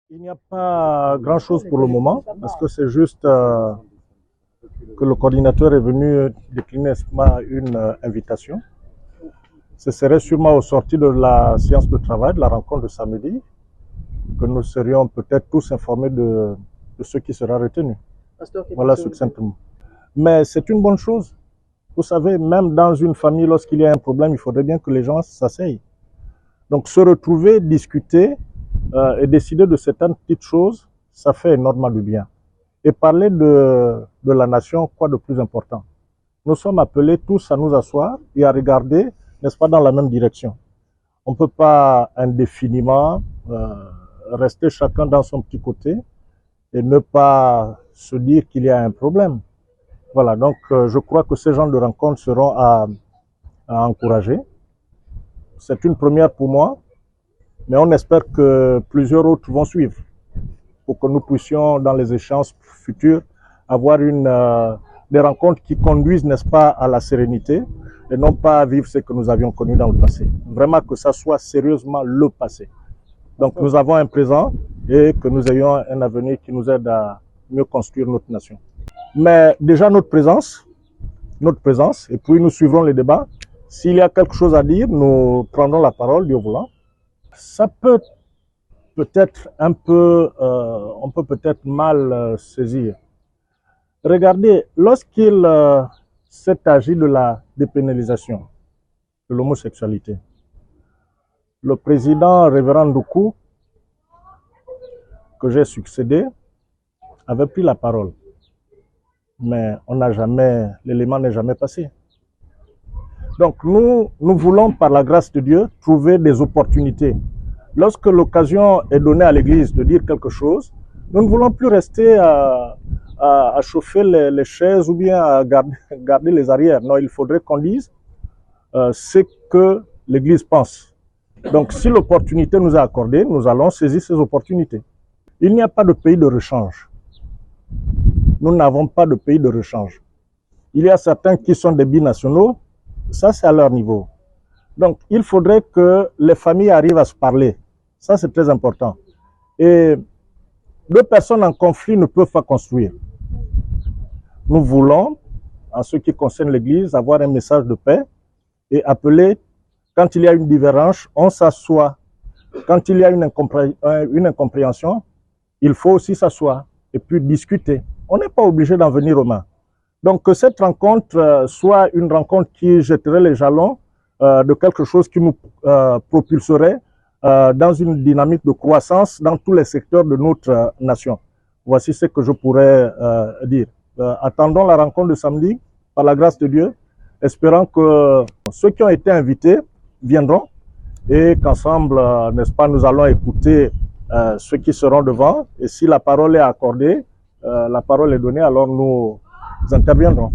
Il n'y a pas grand-chose pour le moment, parce que c'est juste que le coordinateur est venu décliner une invitation. Ce serait sûrement au sortir de la séance de travail, de la rencontre de samedi, que nous serions peut-être tous informés de ce qui sera retenu. Voilà succinctement. Mais c'est une bonne chose. Vous savez, même dans une famille, lorsqu'il y a un problème, il faudrait bien que les gens s'asseyent. Donc se retrouver, discuter et décider de certaines petites choses, ça fait énormément de bien. Et parler de la nation, quoi de plus important? Nous sommes appelés tous à nous asseoir et à regarder, n'est-ce pas, dans la même direction. On ne peut pas indéfiniment rester chacun dans son petit côté et ne pas se dire qu'il y a un problème. Voilà, donc je crois que ces genres de rencontres seront à encourager. C'est une première pour moi, mais on espère que plusieurs autres vont suivre pour que nous puissions, dans les échanges futurs, avoir des rencontres qui conduisent, n'est-ce pas, à la sérénité et non pas à vivre ce que nous avions connu dans le passé. Vraiment que ça soit sérieusement le passé. Donc nous avons un présent et que nous ayons un avenir qui nous aide à mieux construire notre nation. Mais déjà notre présence, et puis nous suivrons les débats. S'il y a quelque chose à dire, nous prendrons la parole, Dieu voulant. Ça peut peut-être un peu, on peut peut-être mal saisir. Regardez, lorsqu'il s'est agi de la dépénalisation de l'homosexualité, le président Révérend Doukou, que j'ai succédé, avait pris la parole. Mais l'élément n'est jamais passé. Donc nous voulons, par la grâce de Dieu, trouver des opportunités. Lorsque l'occasion est donnée à l'Église de dire quelque chose, nous ne voulons plus rester à chauffer les chaises ou bien à garder les arrières. Non, il faudrait qu'on dise ce que l'Église pense. Donc si l'opportunité nous est accordée, nous allons saisir ces opportunités. Il n'y a pas de pays de rechange. Nous n'avons pas de pays de rechange. Il y a certains qui sont des binationaux, ça c'est à leur niveau. Donc il faudrait que les familles arrivent à se parler. Ça c'est très important. Et deux personnes en conflit ne peuvent pas construire. Nous voulons, en ce qui concerne l'Église, avoir un message de paix et appeler, quand il y a une divergence, on s'assoit. Quand il y a une incompréhension, il faut aussi s'asseoir et puis discuter. On n'est pas obligé d'en venir aux mains. Donc que cette rencontre soit une rencontre qui jetterait les jalons de quelque chose qui nous propulserait dans une dynamique de croissance dans tous les secteurs de notre nation. Voici ce que je pourrais dire. Attendons la rencontre de samedi, par la grâce de Dieu, espérant que ceux qui ont été invités viendront et qu'ensemble, n'est-ce pas, nous allons écouter ceux qui seront devant. Et si la parole est accordée, la parole est donnée, alors nous interviendrons.